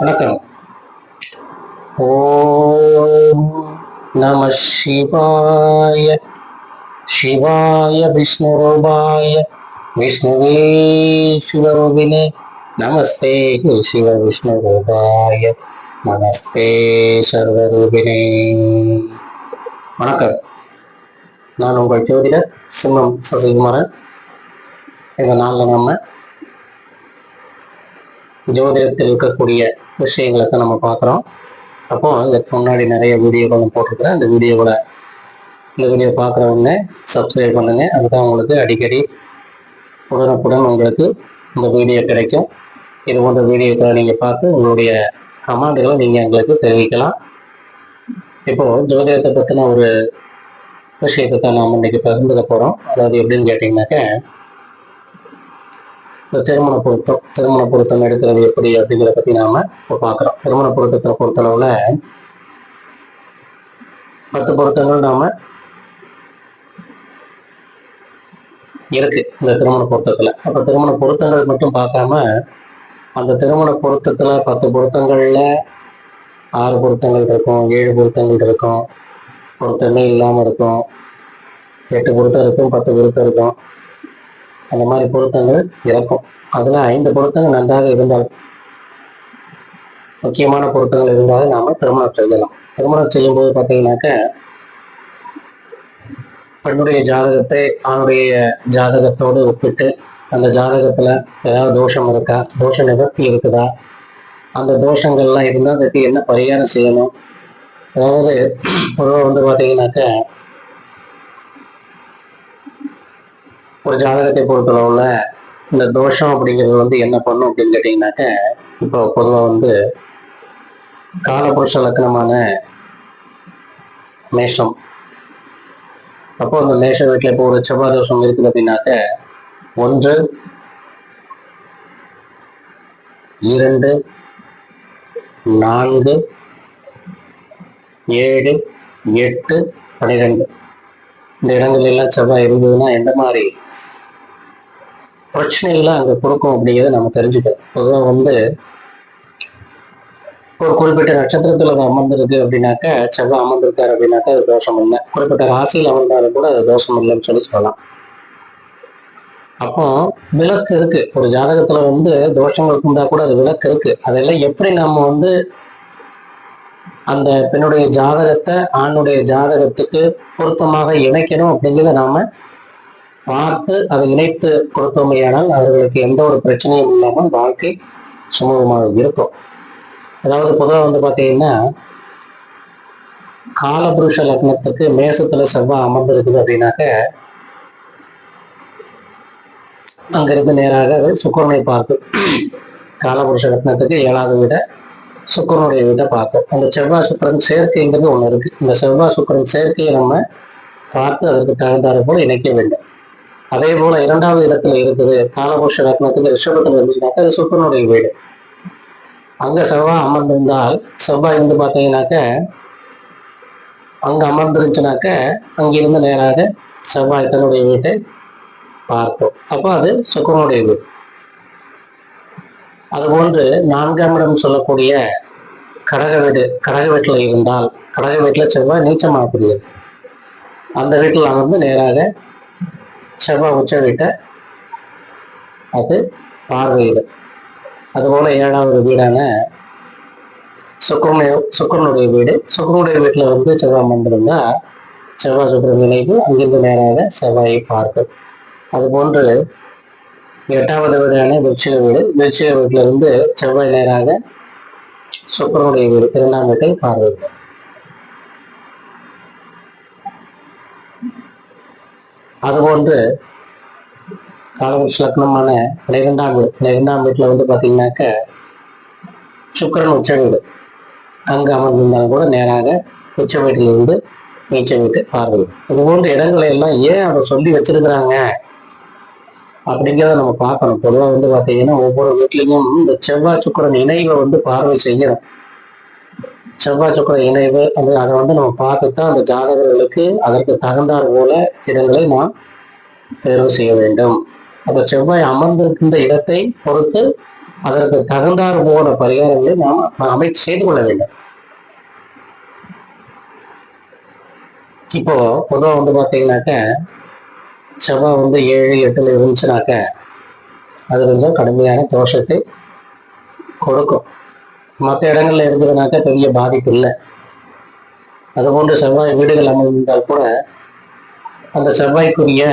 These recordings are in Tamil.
வணக்கம். ஓம் நம சிவாய. சிவாய விஷ்ணுரூபாய விஷ்ணுவே சிவரூபிணே நமஸ்தே. சிவ விஷ்ணுரூபாய நமஸ்தே சர்வரூபிணே. வணக்கம். நான் உங்கள் ஜோதிடர் சிம்மம் சசிகுமாரன். இந்த நாளில் நம்ம ஜோதிடத்தில் இருக்கக்கூடிய விஷயங்களை தான் நம்ம பார்க்குறோம். அப்போ இதுக்கு முன்னாடி நிறைய வீடியோக்கள் போட்டிருக்கிறேன். இந்த வீடியோ பார்க்குறவங்க சப்ஸ்கிரைப் பண்ணுங்க. அதுதான் உங்களுக்கு அடிக்கடி உடனுக்குடன் உங்களுக்கு இந்த வீடியோ கிடைக்கும். இது போன்ற வீடியோக்களை நீங்கள் பார்த்து உங்களுடைய கமெண்ட்களை நீங்கள் எங்களுக்கு தெரிவிக்கலாம். இப்போது ஜோதிடத்தை பற்றின ஒரு விஷயத்தை தான் நாம் இன்றைக்கி பகிர்ந்துக்க போகிறோம். அதாவது எப்படின்னு கேட்டிங்கனாக்க, இந்த திருமண பொருத்தம் எடுக்கிறது எப்படி அப்படிங்கிறத பற்றி நாம் இப்போ பார்க்குறோம். திருமண பொருத்தத்தை பொறுத்தளவில் 10 பொருத்தங்கள் நாம் இருக்கு இந்த திருமண பொருத்தத்தில். அப்போ திருமண பொருத்தங்கள் மட்டும் பார்க்காம அந்த திருமண பொருத்தத்தில் 10 பொருத்தங்களில் 6 பொருத்தங்கள் இருக்கும், 7 பொருத்தங்கள் இருக்கும், பொருத்தமே இல்லாமல் இருக்கும், 8 பொருத்தம் இருக்கும், 10 பொருத்தம் இருக்கும். அந்த மாதிரி பொருத்தங்கள் இருக்கும். அதில் 5 பொருத்தங்கள் நன்றாக இருந்தால், முக்கியமான பொருத்தங்கள் இருந்தாலும் நாம் திருமணம் செய்யலாம். திருமணம் செய்யும்போது பார்த்தீங்கன்னாக்க, பெண்ணுடைய ஜாதகத்தை ஆணுடைய ஜாதகத்தோடு ஒப்பிட்டு அந்த ஜாதகத்தில் ஏதாவது தோஷம் இருக்கா, தோஷ நிவர்த்தி இருக்குதா, அந்த தோஷங்கள்லாம் இருந்தால் அதுக்கு என்ன பரிகாரம் செய்யணும். அதாவது பொதுவாக பார்த்தீங்கன்னாக்க, ஒரு ஜாதகத்தை பொறுத்தளவுல இந்த தோஷம் அப்படிங்கிறது என்ன பண்ணும் அப்படின்னு கேட்டிங்கனாக்க, இப்போ பொதுவாக காலபுருஷ லக்னமான மேஷம். அப்போ அந்த மேஷ வீட்டில் இப்போ ஒரு செவ்வாய் தோஷம் இருக்குது அப்படின்னாக்க, 1, 2, 4, 7, 8, 12 இந்த இடங்கள் எல்லாம் செவ்வாய் இருந்ததுன்னா எந்த மாதிரி பிரச்சனைகள்லாம் அங்கே கொடுக்கும் அப்படிங்கிறத நம்ம தெரிஞ்சுக்கணும். பொதுவாக ஒரு குறிப்பிட்ட நட்சத்திரத்தில் அது அமர்ந்திருக்கு அப்படின்னாக்க, செவ்வாய் அமர்ந்திருக்காரு அப்படின்னாக்க அது தோஷம் இல்லை. குறிப்பிட்ட ராசியில் அமர்ந்தாலும் கூட அது தோஷம் இல்லைன்னு சொல்லலாம். அப்போ விளக்கு இருக்கு. ஒரு ஜாதகத்துல தோஷங்கள் இருந்தா கூட அது விளக்கு இருக்கு. அதெல்லாம் எப்படி நம்ம அந்த பெண்ணுடைய ஜாதகத்தை ஆணுடைய ஜாதகத்துக்கு பொருத்தமாக இணைக்கணும் அப்படிங்கிறத நாம பார்த்து அதை இணைத்து கொடுத்தோமையானால் அவர்களுக்கு எந்த ஒரு பிரச்சனையும் இல்லாமல் வாழ்க்கை சுமூகமாக இருக்கும். அதாவது பொதுவாக பார்த்தீங்கன்னா, காலபுருஷ லக்னத்துக்கு மேசத்துல செவ்வாய் அமர்ந்திருக்குது அப்படின்னாக்க, அங்கிருந்து நேராக சுக்கிரனை பார்க்கும். காலபுருஷ லக்னத்துக்கு 7வது வீட சுக்கிரனுடைய வீட்டை பார்க்கும். அந்த செவ்வாய் சுக்கிரன் சேர்க்கைங்கிறது ஒன்று இருக்கு. இந்த செவ்வாய் சுக்கிரன் சேர்க்கையை நம்ம பார்த்து அதற்கு தகுந்தாறு போல இணைக்க வேண்டும். அதே போல 2வது இடத்துல இருக்குது காலபுருஷ லக்னத்துக்கு ரிஷபத்தில் இருந்துச்சுனாக்கா அது சுக்கிரனுடைய வீடு. அங்க செவ்வாய் அமர்ந்திருந்தால், செவ்வாய் பார்த்தீங்கன்னாக்க அங்க அமர்ந்துருச்சுனாக்க அங்கிருந்து நேராக செவ்வாய் தன்னுடைய வீட்டை பார்க்கும். அப்போ அது சுக்கிரனுடைய வீடு. அதுபோன்று 4ஆம் இடம் சொல்லக்கூடிய கடக வீட்டில் இருந்தால், கடக வீட்டில் செவ்வாய் நீச்சமாகக்கூடியது. அந்த வீட்டில் நேராக செவ்வாய் உச்ச வீட்டை அது பார்வையிடும். அதுபோல 7வது வீடான சுக்கிரனுடைய வீடு, சுக்கிரனுடைய வீட்டில் செவ்வாய் அமர்ந்திருந்தா செவ்வாய் சுக்கிரன் இணைப்பு அங்கிருந்து நேராக செவ்வாயை பார்க்கும். அதுபோன்று 8வது வீடான விருச்சிக வீடு, விருச்சிக வீட்டிலிருந்து செவ்வாய் நேராக சுக்கிரனுடைய வீடு 2ஆம் வீட்டை பார்வையிடும். அதுபோன்று காலபுருஷ லக்னமான 12ஆம் வீட்டில் பார்த்தீங்கன்னாக்க சுக்கிரன் உச்ச வீடு, அங்கு அமர்ந்திருந்தாலும் கூட நேராக உச்ச வீட்டிலிருந்து நீச்ச வீட்டு பார்வையிடும். இது போன்ற இடங்களை எல்லாம் ஏன் அதை சொல்லி வச்சிருக்கிறாங்க அப்படிங்கிறத நம்ம பார்க்கணும். பொதுவாக பார்த்தீங்கன்னா ஒவ்வொரு வீட்லையும் இந்த செவ்வாய் சுக்கிரன் இணைவை பார்வை செய்யணும். செவ்வாய் சுக்கிரன் இணைவு அதை நம்ம பார்த்துதான் அந்த ஜாதகர்களுக்கு அதற்கு தகுந்தார் போல இடங்களை நாம் தேர்வு செய்ய வேண்டும். அப்போ செவ்வாய் அமர்ந்திருக்கின்ற இடத்தை பொறுத்து அதற்கு தகுந்தாறு போன பரிகாரங்களை நாம் அமைச்சு செய்து கொள்ள வேண்டும். இப்போ பொதுவாக வந்து பார்த்தீங்கன்னாக்க செவ்வாய் வந்து 7, 8 இருந்துச்சுனாக்க அது கொஞ்சம் கடுமையான தோஷத்தை கொடுக்கும். மற்ற இடங்கள்ல இருந்ததுனாக்க பெரிய பாதிப்பு இல்லை. அதுபோன்று செவ்வாய் வீடுகள் அமைந்தால் கூட அந்த செவ்வாய்க்குரிய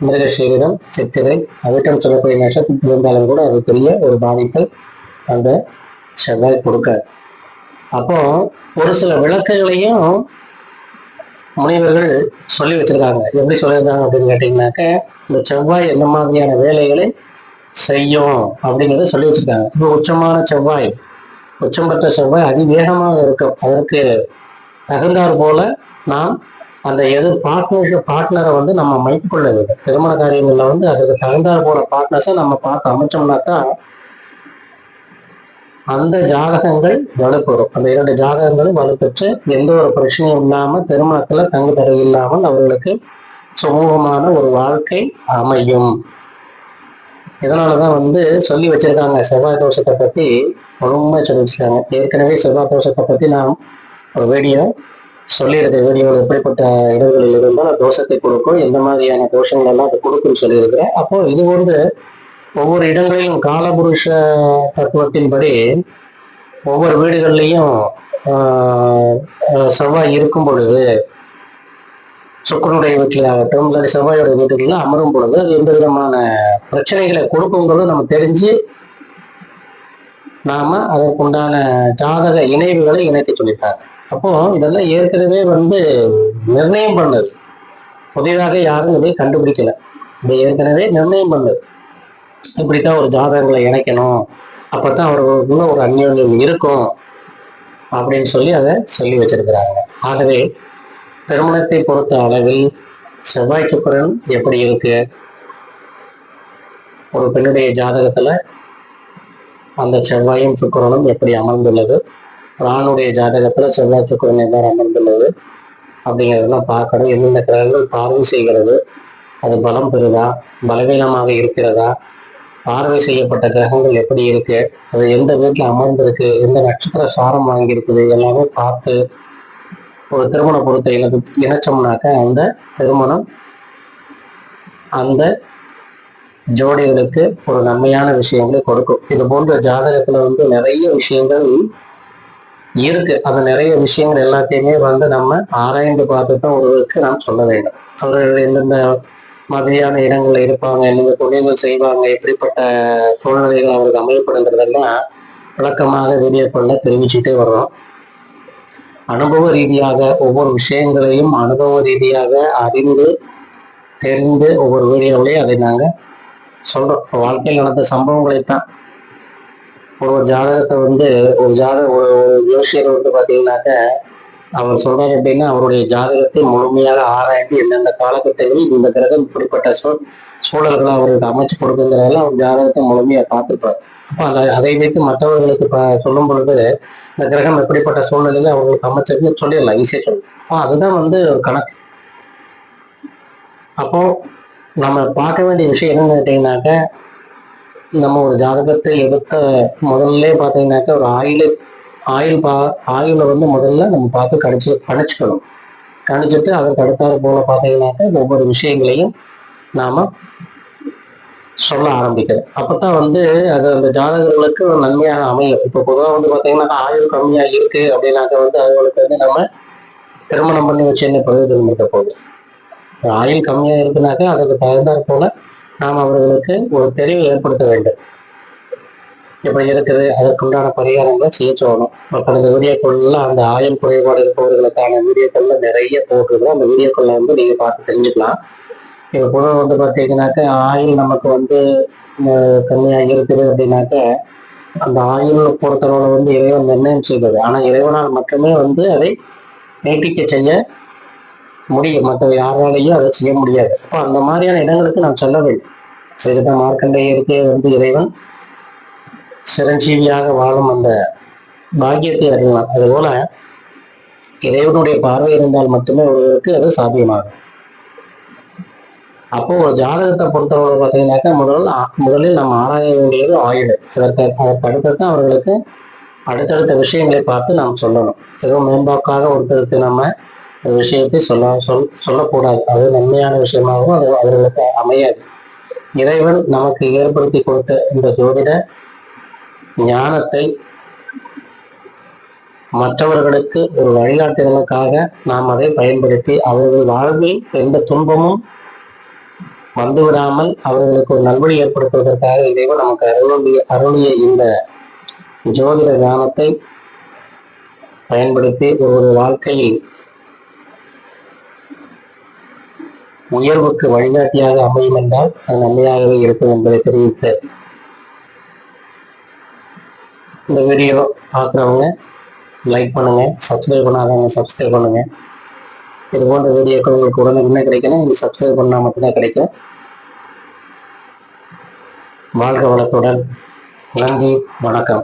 மிருகசீரிடம், சித்திரை, அவிட்டம் சொல்லக்கூடிய நட்சத்திரத்தில் இருந்தாலும் கூட அது பெரிய ஒரு பாதிப்பை அந்த செவ்வாய் கொடுக்காது. அப்போ ஒரு சில விளக்குகளையும் முனிவர்கள் சொல்லி வச்சிருக்காங்க. எப்படி சொல்லியிருக்காங்க அப்படின்னு கேட்டீங்கன்னாக்க இந்த செவ்வாய் எந்த மாதிரியான வேலைகளை செய்யும் அப்படிங்கிறத சொல்லி வச்சிருக்காங்க. இப்போ உச்சமான செவ்வாய், உச்சம் பெற்ற செவ்வாய் அதிவேகமாக இருக்கும். அதற்கு தகுந்தாற் போல நாம் அந்த பார்ட்னரை வந்து நம்ம அமைத்துக் கொள்ள வேண்டும். திருமண காரியங்கள்ல வந்து அதுக்கு தகுந்தாற் போல பார்ட்னர்ஸை நம்ம பார்த்து அமைச்சோம்னா தான் அந்த ஜாதகங்கள் வலுப்பெறும். அந்த 2 ஜாதகங்களும் வலுப்பெற்று எந்த ஒரு பிரச்சனையும் இல்லாமல் திருமணத்துல தங்கு தடை இல்லாமல் அவர்களுக்கு சுமூகமான ஒரு வாழ்க்கை அமையும். இதனாலதான் வந்து சொல்லி வச்சிருக்காங்க. செவ்வாய் தோஷத்தை பத்தி முழுமை சொல்லி வச்சிருக்காங்க. ஏற்கனவே செவ்வாய் தோஷத்தை பத்தி நான் ஒரு வீடியோ சொல்லியிருக்கேன். வீடியோவில் எப்படிப்பட்ட இடங்களில் இருந்தால் தோஷத்தை கொடுக்கும், எந்த மாதிரியான தோஷங்கள் எல்லாம் அது கொடுக்குன்னு சொல்லியிருக்கிறேன். அப்போ இது போன்று ஒவ்வொரு இடங்களிலும் காலபுருஷ தத்துவத்தின்படி ஒவ்வொரு வீடுகள்லையும் செவ்வாய் இருக்கும் பொழுது, சுக்கரனுடைய வீட்டிலாகட்டும் இல்லாட்டி செவ்வாயோட வீட்டுகளில் அமரும் பொழுது அது எந்த விதமான பிரச்சனைகளை கொடுக்குங்கிறது நம்ம தெரிஞ்சு நாம அதற்குண்டான ஜாதக இணைவுகளை இணைத்து சொல்லிட்டாங்க. அப்போ இதெல்லாம் ஏற்கனவே வந்து நிர்ணயம் பண்ணது, புதிதாக யாரும் இதை கண்டுபிடிக்கல. இதை ஏற்கனவே நிர்ணயம் பண்ணது. இப்படித்தான் ஒரு ஜாதகங்களை இணைக்கணும், அப்பதான் அவர்களுக்குள்ள ஒரு அந்யோன்யம் இருக்கும் அப்படின்னு சொல்லி அதை சொல்லி வச்சிருக்கிறாங்க. ஆகவே திருமணத்தை பொறுத்த அளவில் செவ்வாய் சுக்கிரன் எப்படி இருக்கு, ஒரு பெண்ணுடைய ஜாதகத்துல அந்த செவ்வாயும் சுக்கிரனும் எப்படி அமர்ந்துள்ளது, ஆணுடைய ஜாதகத்துல செவ்வாய் சுக்கிரன் எவ்வாறு அமர்ந்துள்ளது அப்படிங்கிறதெல்லாம் பார்க்கணும். எந்தெந்த கிரகங்கள் பார்வை செய்கிறது, அது பலம் பெறுதா, பலவீனமாக இருக்கிறதா, பார்வை செய்யப்பட்ட கிரகங்கள் எப்படி இருக்கு, அது எந்த வீட்டில் அமர்ந்திருக்கு, எந்த நட்சத்திர சாரம் வாங்கியிருக்குது, எல்லாமே பார்த்து ஒரு திருமண பொருத்தை இணைச்சோம்னாக்க அந்த திருமணம் அந்த ஜோடிகளுக்கு ஒரு நன்மையான விஷயங்களை கொடுக்கும். இது போன்ற ஜாதகத்துல வந்து நிறைய விஷயங்கள் இருக்கு. அந்த நிறைய விஷயங்கள் எல்லாத்தையுமே வந்து நம்ம ஆராய்ந்து பார்த்து தான் ஒருவருக்கு நாம் சொல்ல வேண்டும். அவர்கள் எந்தெந்த மாதிரியான இடங்கள்ல இருப்பாங்க, என்னென்ன தொழில்கள் செய்வாங்க, எப்படிப்பட்ட சூழ்நிலைகள் அவருக்கு அமையப்படுங்கிறதெல்லாம் விளக்கமாக வீடியோக்குள்ள தெரிவிச்சுட்டே வர்றோம். அனுபவ ரீதியாக ஒவ்வொரு விஷயங்களையும் அனுபவ ரீதியாக அறிந்து தெரிந்து ஒவ்வொரு வீடியோவிலையும் அதை நாங்கள் சொல்றோம். வாழ்க்கையில் நடந்த சம்பவங்களைத்தான். ஒரு ஜாதகத்தை வந்து ஒரு ஜோசியர் வந்து பார்த்தீங்கன்னாக்க அவர் சொல்றாரு அப்படின்னா அவருடைய ஜாதகத்தை முழுமையாக ஆராய்ந்து எந்தெந்த காலகட்டங்களில் இந்த கிரகம் இப்படிப்பட்ட சூழல்களை அவருக்கு அமைச்சு கொடுக்குங்கிறதெல்லாம் அவர் ஜாதகத்தை முழுமையாக பார்த்துருப்பார். அப்போ அதை வைத்து மற்றவர்களுக்கு சொல்லும் பொழுது இந்த கிரகம் எப்படிப்பட்ட சூழ்நிலையில அவங்களுக்கு அமைச்சதுன்னு சொல்லிடலாம், ஈஸியாக சொல்லலாம். அதுதான் வந்து ஒரு கணக்கு. அப்போ நம்ம பார்க்க வேண்டிய விஷயம் என்னன்னு கேட்டீங்கன்னாக்க, நம்ம ஒரு ஜாதகத்தை எடுத்த முதல்ல பார்த்தீங்கன்னாக்க ஒரு ஆயுளை வந்து முதல்ல நம்ம பார்த்து கணிச்சுக்கணும். கணிச்சுட்டு அதற்கு அடுத்தாறு போல பார்த்தீங்கன்னாக்க ஒவ்வொரு விஷயங்களையும் நாம சொல்ல ஆரம்பிக்கிறோம். அப்பதான் வந்து அது அந்த ஜாதகர்களுக்கு ஒரு நன்மையாக அமையும். இப்போ பொதுவாக வந்து பார்த்தீங்கன்னா ஆயுள் கம்மியாக இருக்கு அப்படின்னாக்க வந்து அவங்களுக்கு வந்து நம்ம திருமணம் பண்ணி வச்சு என்ன பிரயோஜனம் இருக்க போகுது. ஆயுள் கம்மியாக இருக்குனாக்க அதுக்கு தகுந்தாற் போல நாம் அவர்களுக்கு ஒரு தெளிவை ஏற்படுத்த வேண்டும். எப்படி இருக்குது அதற்குண்டான பரிகாரங்களை செய்ய சொல்லணும். கடந்த வீடியோக்குள்ள அந்த ஆயுள் குறைபாடு இருப்பவர்களுக்கான வீடியோக்கள்ல நிறைய போட்டுருக்கோம். அந்த வீடியோக்குள்ள வந்து நீங்க பார்த்து தெரிஞ்சுக்கலாம். இப்போ பொதுவாக வந்து பார்த்தீங்கன்னாக்க ஆயுள் நமக்கு வந்து கம்மியாக இருக்குது அப்படின்னாக்க அந்த ஆயுள் பொறுத்தளவில் வந்து இறைவன் நிர்ணயம் செய்தது. ஆனால் இறைவனால் மட்டுமே வந்து அதை நீட்டிக்க செய்ய முடியும், மற்ற யாராலையும் அதை செய்ய முடியாது. அப்போ அந்த மாதிரியான இடங்களுக்கு நாம் சொல்ல வேண்டும். அதுக்குதான் மார்க்கண்டேயருக்கே வந்து இறைவன் சிரஞ்சீவியாக வாழும் அந்த பாக்கியத்தை அறியலாம். அதுபோல இறைவனுடைய பார்வை இருந்தால் மட்டுமே ஒருவருக்கு அது சாத்தியமாகும். அப்போ ஒரு ஜாதகத்தை பொறுத்தவரை பார்த்தீங்கன்னாக்கா முதலில் நம்ம ஆராய வேண்டியது ஆயுள். அதற்கு அடுத்து தான் அவர்களுக்கு அடுத்தடுத்த விஷயங்களை பார்த்து நாம் சொல்லணும். ஏதோ மேம்பாக்காக ஒருத்தருக்கு நம்ம விஷயத்தை சொல்லக்கூடாது. அது நன்மையான விஷயமாகவும் அது அவர்களுக்கு அமையாது. இறைவன் நமக்கு ஏற்படுத்தி கொடுத்த இந்த ஜோதிட ஞானத்தை மற்றவர்களுக்கு ஒரு வழிகாட்டுதலுக்காக நாம் அதை பயன்படுத்தி அவர்கள் வாழ்வில் எந்த துன்பமும் வந்துவிடாமல் அவர்களுக்கு ஒரு நல்வழி ஏற்படுத்துவதற்காக இறைவன் நமக்கு அருளிய இந்த ஜோதிட ஞானத்தை பயன்படுத்தி ஒரு வாழ்க்கையில் உயர்வுக்கு வழிகாட்டியாக அமையும் என்றால் அது நன்மையாகவே இருக்கும் என்பதை தெரிவித்து இந்த வீடியோ பார்க்குறவங்க லைக் பண்ணுங்க, சப்ஸ்கிரைப் பண்ணாதவங்க சப்ஸ்கிரைப் பண்ணுங்க. இது போன்ற வீடியோக்கள் உங்களுக்கு உடனே கிடைக்கணும். நீங்கள் சப்ஸ்கிரைப் பண்ணால் மட்டும்தான் கிடைக்கும். வாழ்க வளத்துடன். நன்றி, வணக்கம்.